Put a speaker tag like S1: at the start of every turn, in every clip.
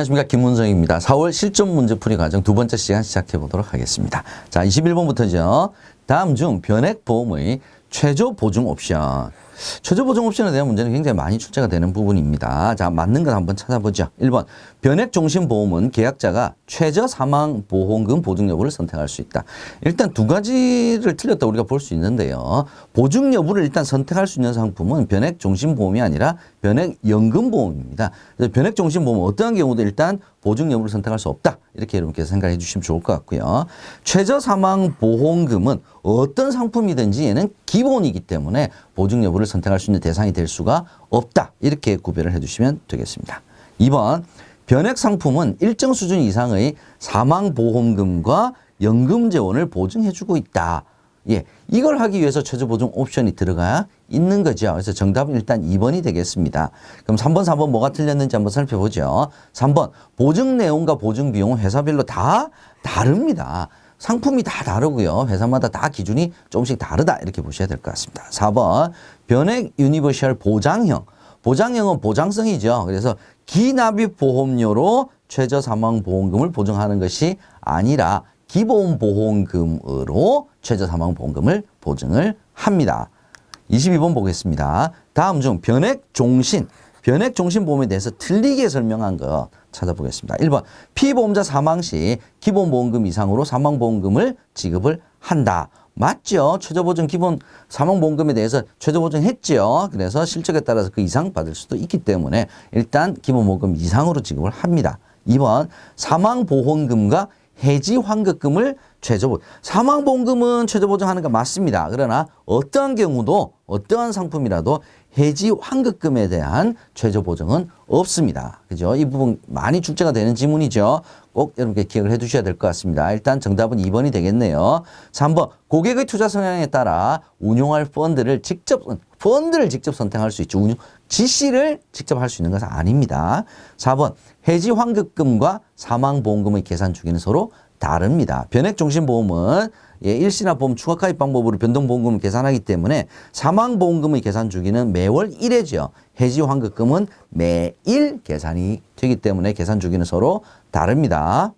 S1: 안녕하십니까, 김문성입니다. 4월 실전 문제풀이 과정 두 번째 시간 시작해 보도록 하겠습니다. 자, 21번부터죠. 다음 중 변액보험의 최저 보증 옵션. 최저 보증 옵션에 대한 문제는 굉장히 많이 출제가 되는 부분입니다. 자, 맞는 것 한번 찾아보죠. 1번, 변액종신보험은 계약자가 최저 사망보험금 보증 여부를 선택할 수 있다. 일단 두 가지를 틀렸다 우리가 볼 수 있는데요. 보증 여부를 일단 선택할 수 있는 상품은 변액종신보험이 아니라 변액연금보험입니다. 그래서 변액종신보험은 어떠한 경우도 일단 보증 여부를 선택할 수 없다. 이렇게 여러분께서 생각해 주시면 좋을 것 같고요. 최저 사망보험금은 어떤 상품이든지 얘는 기본이기 때문에 보증 여부를 선택할 수 있는 대상이 될 수가 없다. 이렇게 구별을 해 주시면 되겠습니다. 2번, 변액 상품은 일정 수준 이상의 사망보험금과 연금 재원을 보증해 주고 있다. 예, 이걸 하기 위해서 최저 보증 옵션이 들어가야 있는 거죠. 그래서 정답은 일단 2번이 되겠습니다. 그럼 3번, 4번 뭐가 틀렸는지 한번 살펴보죠. 3번, 보증 내용과 보증 비용은 회사별로 다 다릅니다. 상품이 다 다르고요. 회사마다 다 기준이 조금씩 다르다. 이렇게 보셔야 될 것 같습니다. 4번, 변액 유니버셜 보장형. 보장형은 보장성이죠. 그래서 기납입 보험료로 최저 사망보험금을 보증하는 것이 아니라 기본 보험금으로 최저 사망보험금을 보증을 합니다. 22번 보겠습니다. 다음 중 변액종신, 변액종신보험에 대해서 틀리게 설명한 것 찾아보겠습니다. 1번, 피보험자 사망 시 기본보험금 이상으로 사망보험금을 지급을 한다. 맞죠? 최저보증 기본 사망보험금에 대해서 최저보증했죠. 그래서 실적에 따라서 그 이상 받을 수도 있기 때문에 일단 기본보험금 이상으로 지급을 합니다. 2번, 사망보험금과 해지환급금을 최저보증. 사망보험금은 최저보증하는 거 맞습니다. 그러나 어떠한 경우도 어떠한 상품이라도 해지환급금에 대한 최저보증은 없습니다. 그죠? 이 부분 많이 출제가 되는 지문이죠. 꼭 여러분께 기억을 해 두셔야 될 것 같습니다. 일단 정답은 2번이 되겠네요. 3번, 고객의 투자 성향에 따라 운용할 펀드를 직접 선택할 수 있죠. 지시를 직접 할 수 있는 것은 아닙니다. 4번, 해지환급금과 사망보험금의 계산 주기는 서로 다릅니다. 변액종신보험은 일시납보험 추가가입 방법으로 변동보험금을 계산하기 때문에 사망보험금의 계산 주기는 매월 1회죠. 해지환급금은 매일 계산이 되기 때문에 계산 주기는 서로 다릅니다.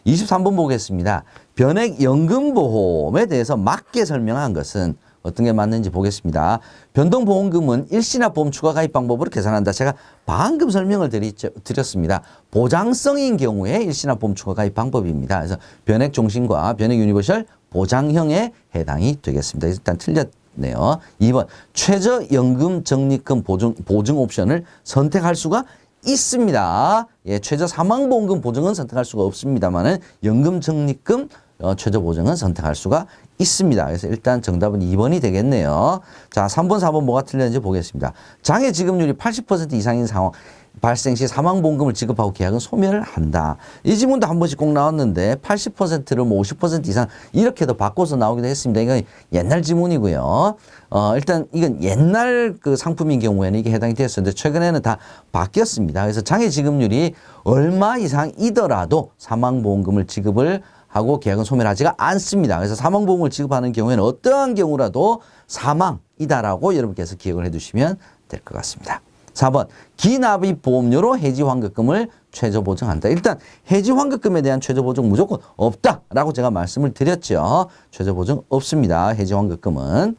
S1: 23번 보겠습니다. 변액연금보험에 대해서 맞게 설명한 것은 어떤 게 맞는지 보겠습니다. 변동보험금은 일시납보험 추가가입 방법으로 계산한다. 제가 방금 설명을 드렸습니다. 보장성인 경우에 일시납보험 추가가입 방법입니다. 그래서 변액종신과 변액유니버셜 보장형에 해당이 되겠습니다. 일단 틀렸네요. 2번, 최저연금 적립금 보증 옵션을 선택할 수가 있습니다. 예, 최저 사망보험금 보증은 선택할 수가 없습니다만은 연금 적립금 최저 보증은 선택할 수가 있습니다. 그래서 일단 정답은 2번이 되겠네요. 자, 3번, 4번 뭐가 틀렸는지 보겠습니다. 장애 지급률이 80% 이상인 상황 발생 시 사망보험금을 지급하고 계약은 소멸을 한다. 이 지문도 한 번씩 꼭 나왔는데 80%를 뭐 50% 이상 이렇게도 바꿔서 나오기도 했습니다. 이건 옛날 지문이고요. 일단 이건 옛날 그 상품인 경우에는 이게 해당이 됐었는데 최근에는 다 바뀌었습니다. 그래서 장애 지급률이 얼마 이상이더라도 사망보험금을 지급을 하고 계약은 소멸하지가 않습니다. 그래서 사망보험을 지급하는 경우에는 어떠한 경우라도 사망이다라고 여러분께서 기억을 해두시면 될 것 같습니다. 4번, 기납입 보험료로 해지환급금을 최저보증한다. 일단 해지환급금에 대한 최저보증 무조건 없다라고 제가 말씀을 드렸죠. 최저보증 없습니다. 해지환급금은.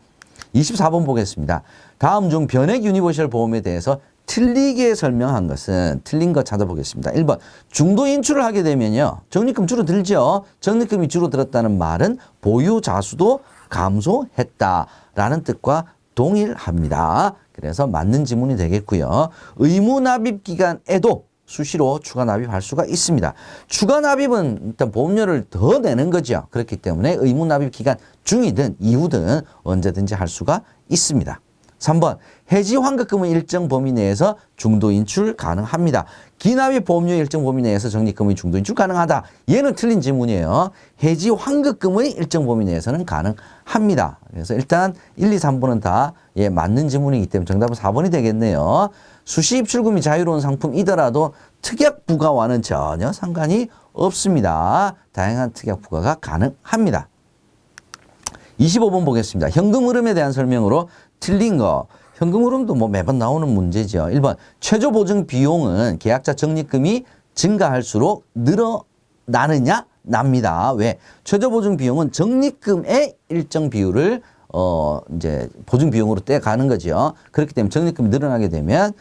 S1: 24번 보겠습니다. 다음 중 변액 유니버셜 보험에 대해서 틀리게 설명한 것은 틀린 거 찾아보겠습니다. 1번, 중도 인출을 하게 되면요. 적립금 줄어들죠. 적립금이 줄어들었다는 말은 보유 자수도 감소했다라는 뜻과 동일합니다. 그래서 맞는 지문이 되겠고요. 의무 납입 기간에도 수시로 추가 납입할 수가 있습니다. 추가 납입은 일단 보험료를 더 내는 거죠. 그렇기 때문에 의무 납입 기간 중이든 이후든 언제든지 할 수가 있습니다. 3번, 해지환급금은 일정 범위 내에서 중도 인출 가능합니다. 기납입 보험료 일정 범위 내에서 적립금의 중도 인출 가능하다. 얘는 틀린 지문이에요. 해지환급금의 일정 범위 내에서는 가능합니다. 그래서 일단 1, 2, 3번은 다 맞는 지문이기 때문에 정답은 4번이 되겠네요. 수시 입출금이 자유로운 상품이더라도 특약 부과와는 전혀 상관이 없습니다. 다양한 특약 부과가 가능합니다. 25번 보겠습니다. 현금 흐름에 대한 설명으로 틀린 거. 현금 흐름도 뭐 매번 나오는 문제죠. 1번, 최저 보증 비용은 계약자 적립금이 증가할수록 늘어나느냐? 납니다. 왜? 최저보증 비용은 적립금의 일정 비율을 이제 보증 비용으로 떼가는 거죠. 그렇기 때문에 적립금이 늘어나게 되면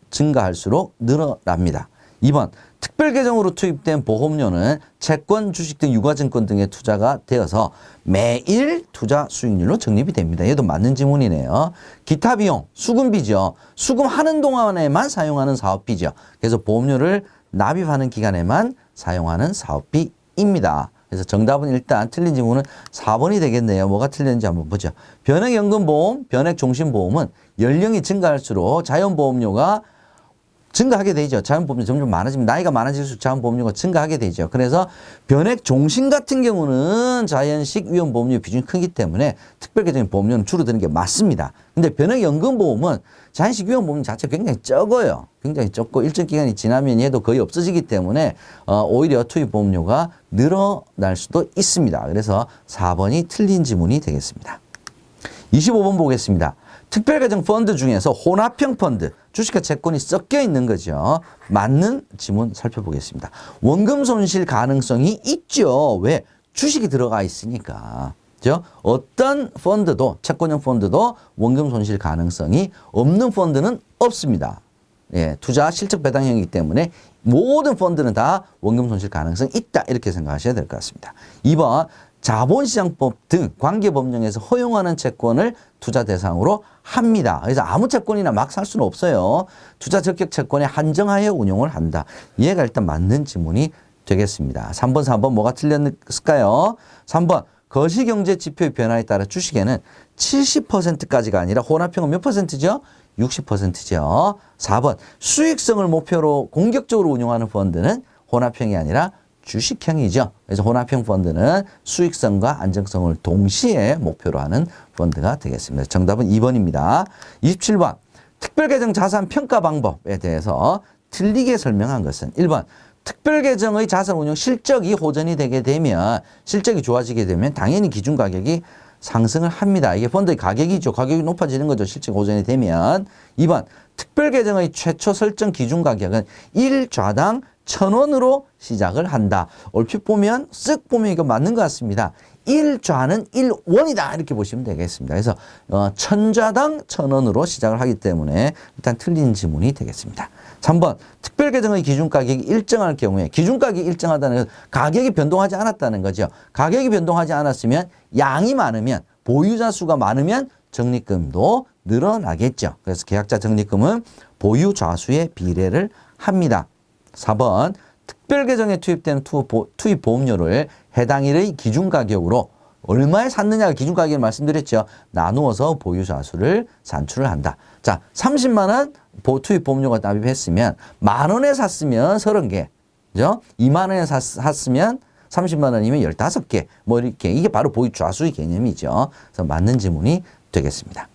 S1: 증가할수록 늘어납니다. 2번, 특별 계정으로 투입된 보험료는 채권, 주식 등 유가증권 등의 투자가 되어서 매일 투자 수익률로 적립이 됩니다. 얘도 맞는 지문이네요. 기타 비용, 수금비죠. 수금하는 동안에만 사용하는 사업비죠. 그래서 보험료를 납입하는 기간에만 사용하는 사업비입니다. 그래서 정답은 일단 틀린 지문은 4번이 되겠네요. 뭐가 틀렸는지 한번 보죠. 변액연금보험, 변액종신보험은 연령이 증가할수록 자연보험료가 증가하게 되죠. 자연보험료 점점 많아지면 나이가 많아질수록 자연보험료가 증가하게 되죠. 그래서 변액종신 같은 경우는 자연식 위험보험료 비중이 크기 때문에 특별계정의 보험료는 줄어드는 게 맞습니다. 근데 변액연금보험은 자연식 위험보험료 자체가 굉장히 적어요. 굉장히 적고 일정 기간이 지나면 얘도 거의 없어지기 때문에 오히려 투입보험료가 늘어날 수도 있습니다. 그래서 4번이 틀린 지문이 되겠습니다. 25번 보겠습니다. 특별계정 펀드 중에서 혼합형 펀드, 주식과 채권이 섞여 있는 거죠. 맞는 지문 살펴보겠습니다. 원금 손실 가능성이 있죠. 왜? 주식이 들어가 있으니까. 그죠? 어떤 펀드도, 채권형 펀드도 원금 손실 가능성이 없는 펀드는 없습니다. 예, 투자 실적 배당형이기 때문에 모든 펀드는 다 원금 손실 가능성이 있다. 이렇게 생각하셔야 될 것 같습니다. 2번, 자본시장법 등 관계법령에서 허용하는 채권을 투자 대상으로 합니다. 그래서 아무 채권이나 막 살 수는 없어요. 투자 적격 채권에 한정하여 운용을 한다. 얘가 일단 맞는 지문이 되겠습니다. 3번, 4번 뭐가 틀렸을까요? 3번, 거시경제 지표의 변화에 따라 주식에는 70%까지가 아니라 혼합형은 몇 퍼센트죠? 60%죠. 4번, 수익성을 목표로 공격적으로 운용하는 펀드는 혼합형이 아니라 주식형이죠. 그래서 혼합형 펀드는 수익성과 안정성을 동시에 목표로 하는 펀드가 되겠습니다. 정답은 2번입니다. 27번, 특별계정 자산 평가 방법에 대해서 틀리게 설명한 것은 1번, 특별계정의 자산 운용 실적이 호전이 되게 되면, 실적이 좋아지게 되면 당연히 기준 가격이 상승을 합니다. 이게 펀드의 가격이죠. 가격이 높아지는 거죠. 실적 호전이 되면. 2번, 특별계정의 최초 설정 기준 가격은 1좌당 1,000원으로 시작을 한다. 얼핏 보면 쓱 보면 이거 맞는 것 같습니다. 1좌는 1원이다. 이렇게 보시면 되겠습니다. 그래서 1,000좌당 1,000원으로 시작을 하기 때문에 일단 틀린 지문이 되겠습니다. 3번, 특별계정의 기준가격이 일정할 경우에, 기준가격이 일정하다는 것은 가격이 변동하지 않았다는 거죠. 가격이 변동하지 않았으면 양이 많으면, 보유자 수가 많으면 적립금도 늘어나겠죠. 그래서 계약자 적립금은 보유 좌수의 비례를 합니다. 4번, 특별계정에 투입되는 투입 보험료를 해당 일의 기준가격으로 얼마에 샀느냐가 기준가격을 말씀드렸죠. 나누어서 보유자 수를 산출을 한다. 자, 30만 원 투입 보험료가 납입했으면 만 원에 샀으면 30개. 그죠? 2만 원에 샀으면 30만 원이면 15개. 뭐 이렇게. 이게 바로 보유 좌수의 개념이죠. 그래서 맞는 지문이 되겠습니다.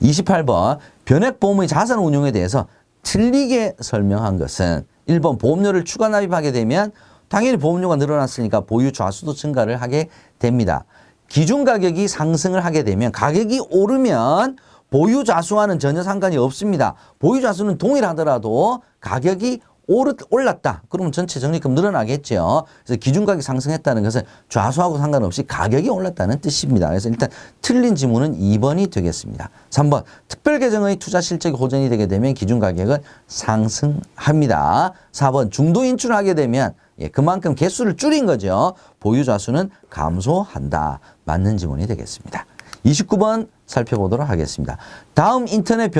S1: 28번, 변액보험의 자산 운용에 대해서 틀리게 설명한 것은 1번, 보험료를 추가 납입하게 되면 당연히 보험료가 늘어났으니까 보유 좌수도 증가를 하게 됩니다. 기준 가격이 상승을 하게 되면, 가격이 오르면 보유 좌수와는 전혀 상관이 없습니다. 보유 좌수는 동일하더라도 가격이 올랐다. 그러면 전체 적립금 늘어나겠죠. 그래서 기준 가격이 상승했다는 것은 좌수하고 상관없이 가격이 올랐다는 뜻입니다. 그래서 일단 틀린 지문은 2번이 되겠습니다. 3번, 특별계정의 투자 실적이 호전이 되게 되면 기준 가격은 상승합니다. 4번, 중도 인출하게 되면 그만큼 개수를 줄인 거죠. 보유 좌수는 감소한다. 맞는 지문이 되겠습니다. 29번 살펴보도록 하겠습니다. 다음 인터넷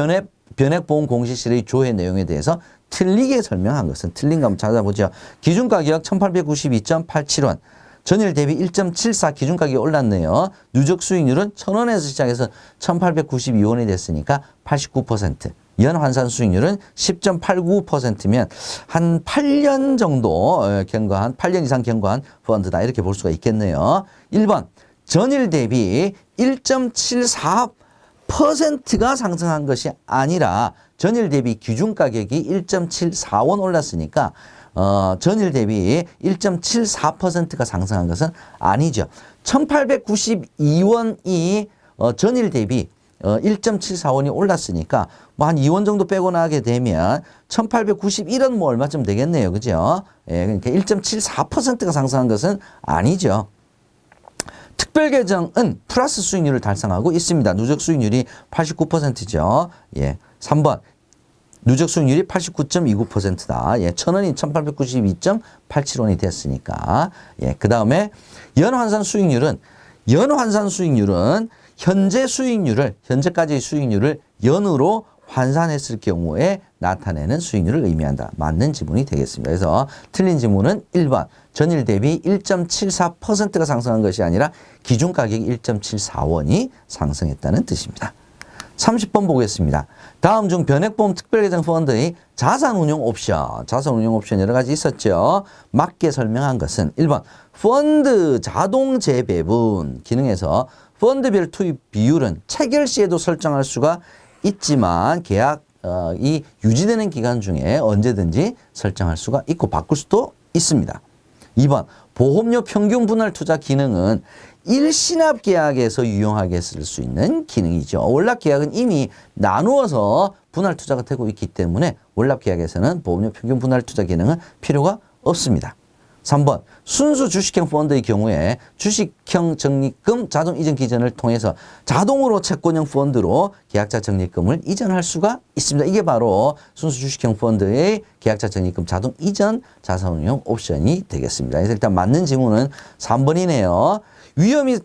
S1: 변액보험 공시실의 조회 내용에 대해서 틀리게 설명한 것은, 틀린 거 한번 찾아보죠. 기준가격 1,892.87원. 전일 대비 1.74 기준가격이 올랐네요. 누적 수익률은 1,000원에서 시작해서 1,892원이 됐으니까 89%. 연환산 수익률은 10.89%면 한 8년 정도 경과한, 8년 이상 경과한 펀드다. 이렇게 볼 수가 있겠네요. 1번, 전일 대비 1.74%가 상승한 것이 아니라 전일 대비 기준 가격이 1.74원 올랐으니까 전일 대비 1.74%가 상승한 것은 아니죠. 1,892원이 전일 대비 1.74원이 올랐으니까 뭐 한 2원 정도 빼고 나가게 되면 1891원 뭐 얼마쯤 되겠네요. 그죠? 예, 그러니까 1.74%가 상승한 것은 아니죠. 특별 계정은 플러스 수익률을 달성하고 있습니다. 누적 수익률이 89%죠. 예. 3번. 누적 수익률이 89.29%다. 예. 1,000원이 1,892.87원이 됐으니까. 예. 그다음에 연환산 수익률은 현재 수익률을 현재까지의 수익률을 연으로 환산했을 경우에 나타내는 수익률을 의미한다. 맞는 지문이 되겠습니다. 그래서 틀린 지문은 1번. 전일 대비 1.74%가 상승한 것이 아니라 기준 가격이 1.74원이 상승했다는 뜻입니다. 30번 보겠습니다. 다음 중 변액보험 특별계정 펀드의 자산운용 옵션 여러 가지 있었죠. 맞게 설명한 것은 1번 펀드 자동 재배분 기능에서 펀드별 투입 비율은 체결 시에도 설정할 수가 있지만 계약이 유지되는 기간 중에 언제든지 설정할 수가 있고 바꿀 수도 있습니다. 2번 보험료 평균 분할 투자 기능은 일시납 계약에서 유용하게 쓸 수 있는 기능이죠. 월납 계약은 이미 나누어서 분할 투자가 되고 있기 때문에 월납 계약에서는 보험료 평균 분할 투자 기능은 필요가 없습니다. 3번 순수 주식형 펀드의 경우에 주식형 적립금 자동 이전 기전을 통해서 자동으로 채권형 펀드로 계약자 적립금을 이전할 수가 있습니다. 이게 바로 순수 주식형 펀드의 계약자 적립금 자동 이전 자산운용 옵션이 되겠습니다. 그래서 일단 맞는 지문은 3번이네요. 위험이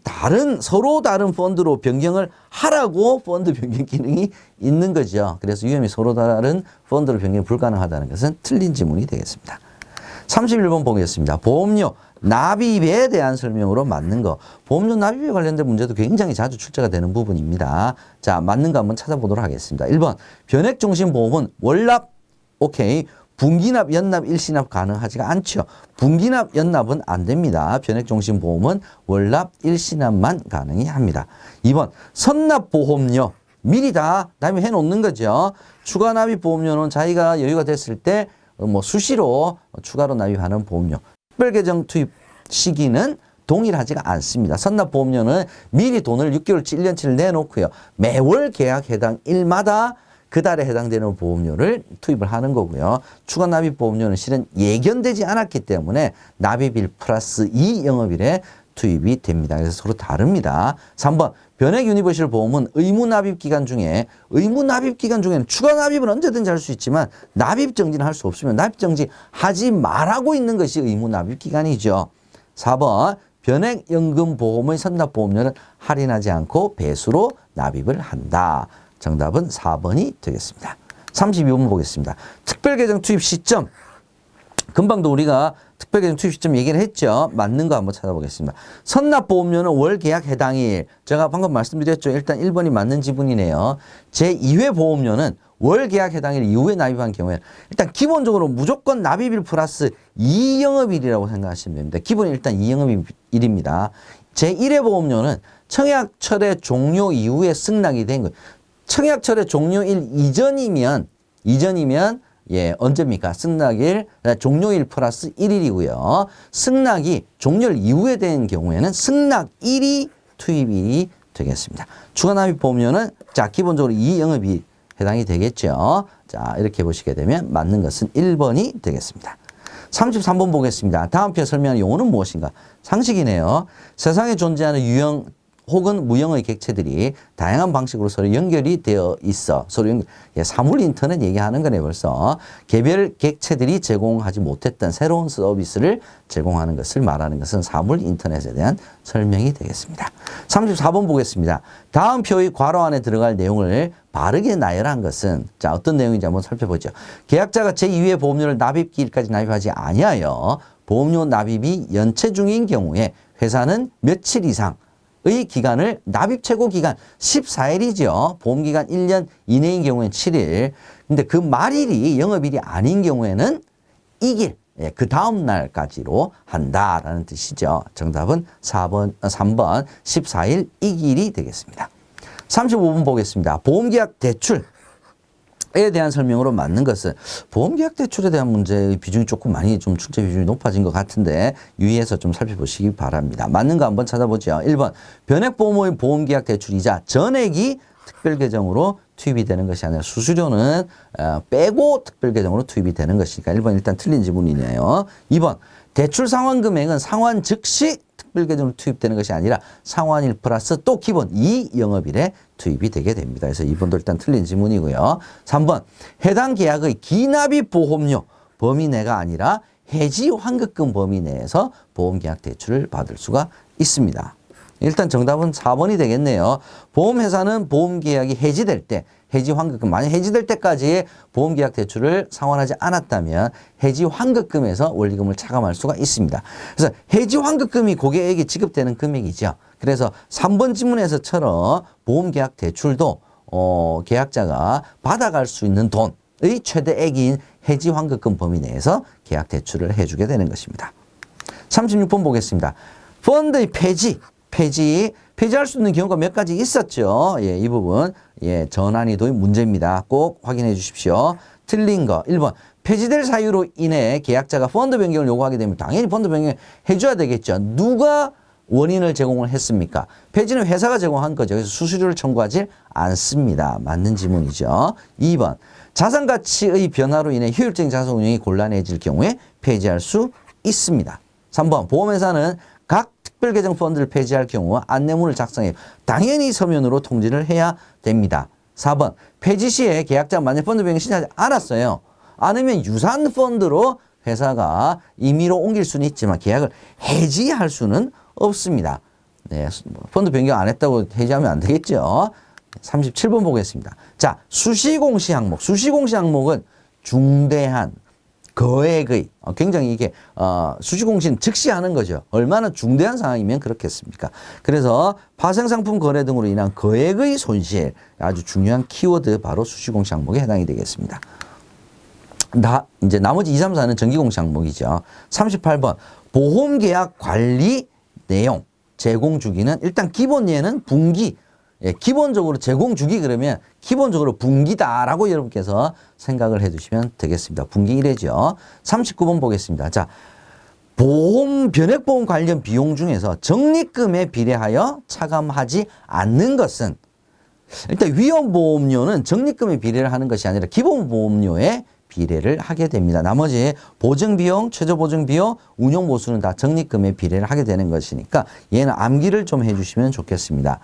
S1: 서로 다른 펀드로 변경을 하라고 펀드 변경 기능이 있는 거죠. 그래서 위험이 서로 다른 펀드로 변경이 불가능하다는 것은 틀린 지문이 되겠습니다. 31번 보겠습니다. 보험료 납입에 대한 설명으로 맞는 거. 보험료 납입에 관련된 문제도 굉장히 자주 출제가 되는 부분입니다. 자, 맞는 거 한번 찾아보도록 하겠습니다. 1번 변액종신보험은 월납 오케이. 분기납, 연납, 일시납 가능하지가 않죠. 분기납, 연납은 안 됩니다. 변액종신보험은 월납, 일시납만 가능히 합니다. 2번 선납보험료 미리 다 납입해 놓는 거죠. 추가 납입 보험료는 자기가 여유가 됐을 때 수시로 추가로 납입하는 보험료. 특별계정 투입 시기는 동일하지가 않습니다. 선납보험료는 미리 돈을 6개월치, 1년치를 내놓고요. 매월 계약 해당 일마다 그 달에 해당되는 보험료를 투입을 하는 거고요. 추가 납입 보험료는 실은 예견되지 않았기 때문에 납입일 플러스 2 영업일에 투입이 됩니다. 그래서 서로 다릅니다. 3번 변액 유니버셜 보험은 의무 납입 기간 중에는 추가 납입은 언제든지 할 수 있지만 납입 정지는 할 수 없으면 납입 정지 하지 말라고 있는 것이 의무 납입 기간이죠. 4번 변액 연금 보험의 선납 보험료는 할인하지 않고 배수로 납입을 한다. 정답은 4번이 되겠습니다. 32번 보겠습니다. 특별계정 투입 시점. 금방도 우리가 특별계정 투입 시점 얘기를 했죠. 맞는 거 한번 찾아보겠습니다. 선납보험료는 월 계약 해당일. 제가 방금 말씀드렸죠. 일단 1번이 맞는 지분이네요. 제2회 보험료는 월 계약 해당일 이후에 납입한 경우에 일단 기본적으로 무조건 납입일 플러스 2영업일이라고 생각하시면 됩니다. 기본이 일단 2영업일입니다. 제1회 보험료는 청약철의 종료 이후에 승낙이 된 거예요. 청약철의 종료일 이전이면 언제입니까? 승낙일 종료일 플러스 1일이고요. 승낙이 종료일 이후에 된 경우에는 승낙일이 투입일이 되겠습니다. 추가 납입 보험료는 자 기본적으로 2영업이 해당이 되겠죠. 자 이렇게 보시게 되면 맞는 것은 1번이 되겠습니다. 33번 보겠습니다. 다음 표에 설명한 용어는 무엇인가? 상식이네요. 세상에 존재하는 유형 혹은 무형의 객체들이 다양한 방식으로 서로 연결이 되어 있어. 사물 인터넷 얘기하는 거네 벌써. 개별 객체들이 제공하지 못했던 새로운 서비스를 제공하는 것을 말하는 것은 사물 인터넷에 대한 설명이 되겠습니다. 34번 보겠습니다. 다음 표의 괄호 안에 들어갈 내용을 바르게 나열한 것은 자 어떤 내용인지 한번 살펴보죠. 계약자가 제2회 보험료를 납입기일까지 납입하지 아니하여 보험료 납입이 연체 중인 경우에 회사는 며칠 이상 의 기간을 납입 최고 기간 14일이죠. 보험기간 1년 이내인 경우에는 7일. 근데 그 말일이 영업일이 아닌 경우에는 2일. 그 다음 날까지로 한다라는 뜻이죠. 정답은 3번 14일 2일이 되겠습니다. 35번 보겠습니다. 보험계약 대출에 대한 설명으로 맞는 것은 보험계약 대출에 대한 문제의 비중이 조금 많이 좀 출제 비중이 높아진 것 같은데 유의해서 좀 살펴보시기 바랍니다. 맞는 거 한번 찾아보죠. 1번 변액보험의 보험계약 대출이자 전액이 특별 계정으로 투입이 되는 것이 아니라 수수료는 빼고 특별 계정으로 투입이 되는 것이니까 1번 일단 틀린 지문이네요. 2번 대출 상환 금액은 상환 즉시 특별 계정으로 투입되는 것이 아니라 상환일 플러스 또 기본 2영업일에 투입이 되게 됩니다. 그래서 2번도 일단 틀린 지문이고요. 3번 해당 계약의 기납입 보험료 범위 내가 아니라 해지 환급금 범위 내에서 보험계약 대출을 받을 수가 있습니다. 일단 정답은 4번이 되겠네요. 보험회사는 보험계약이 해지될 때 해지 환급금, 만약 해지될 때까지 보험계약 대출을 상환하지 않았다면 해지 환급금에서 원리금을 차감할 수가 있습니다. 그래서 해지 환급금이 고객에게 지급되는 금액이죠. 그래서 3번 지문에서처럼 보험계약 대출도 계약자가 받아갈 수 있는 돈의 최대액인 해지 환급금 범위 내에서 계약 대출을 해주게 되는 것입니다. 36번 보겠습니다. 펀드의 폐지할 수 있는 경우가 몇 가지 있었죠. 예, 이 부분 전환이도의 문제입니다. 꼭 확인해 주십시오. 틀린 거 1번 폐지될 사유로 인해 계약자가 펀드 변경을 요구하게 되면 당연히 펀드 변경을 해줘야 되겠죠. 누가 원인을 제공을 했습니까? 폐지는 회사가 제공한 거죠. 그래서 수수료를 청구하지 않습니다. 맞는 지문이죠. 2번 자산 가치의 변화로 인해 효율적인 자산 운용이 곤란해질 경우에 폐지할 수 있습니다. 3번 보험회사는 각 특별계정 펀드를 폐지할 경우 안내문을 작성해 당연히 서면으로 통지를 해야 됩니다. 4번 폐지 시에 계약자가 만약 펀드 변경을 신청하지 않았어요. 않으면 유산 펀드로 회사가 임의로 옮길 수는 있지만 계약을 해지할 수는 없습니다. 네, 펀드 변경 안 했다고 해지하면 안 되겠죠. 37번 보겠습니다. 자, 수시공시 항목. 수시공시 항목은 중대한 거액의 굉장히 이게 수시공시는 즉시 하는 거죠. 얼마나 중대한 상황이면 그렇겠습니까? 그래서 파생상품 거래 등으로 인한 거액의 손실, 아주 중요한 키워드 바로 수시공시 항목에 해당이 되겠습니다. 이제 나머지 2, 3, 4는 정기공시 항목이죠. 38번 보험계약 관리 내용 제공 주기는 일단 기본 예는 분기. 예, 기본적으로 제공 주기 그러면 기본적으로 분기다라고 여러분께서 생각을 해두시면 되겠습니다. 분기 1회죠. 39번 보겠습니다. 자, 변액보험 관련 비용 중에서 적립금에 비례하여 차감하지 않는 것은 일단 위험보험료는 적립금에 비례를 하는 것이 아니라 기본보험료에 비례를 하게 됩니다. 나머지 보증비용, 최저보증비용, 운용보수는 다 적립금에 비례를 하게 되는 것이니까 얘는 암기를 좀 해주시면 좋겠습니다.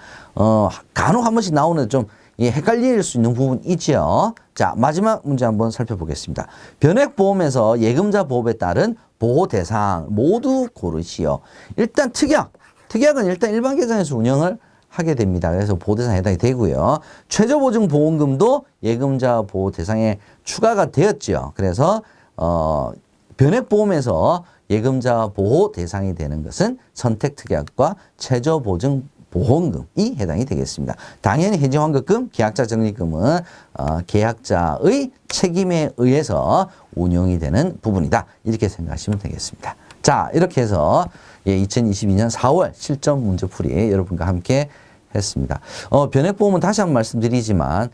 S1: 간혹 한 번씩 나오는 좀 헷갈릴 수 있는 부분 있죠. 자, 마지막 문제 한번 살펴보겠습니다. 변액보험에서 예금자 보험에 따른 보호 대상 모두 고르시오. 일단 특약은 일단 일반 계정에서 운영을 하게 됩니다. 그래서 보호 대상에 해당이 되고요. 최저보증 보험금도 예금자 보호 대상에 추가가 되었죠. 그래서 변액보험에서 예금자 보호 대상이 되는 것은 선택특약과 최저보증 보험금이 해당이 되겠습니다. 당연히 해지환급금, 계약자 적립금은 계약자의 책임에 의해서 운용이 되는 부분이다. 이렇게 생각하시면 되겠습니다. 자, 이렇게 해서 2022년 4월 실전 문제풀이 여러분과 함께 했습니다. 변액보험은 다시 한번 말씀드리지만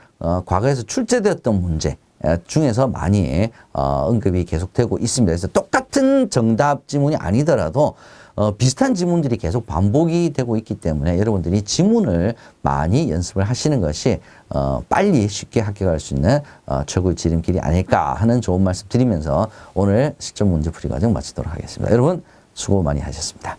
S1: 과거에서 출제되었던 문제 중에서 많이 언급이 계속되고 있습니다. 그래서 똑같은 정답 지문이 아니더라도 비슷한 지문들이 계속 반복이 되고 있기 때문에 여러분들이 지문을 많이 연습을 하시는 것이 빨리 쉽게 합격할 수 있는 최고의 지름길이 아닐까 하는 좋은 말씀 드리면서 오늘 실전 문제풀이 과정 마치도록 하겠습니다. 여러분 수고 많이 하셨습니다.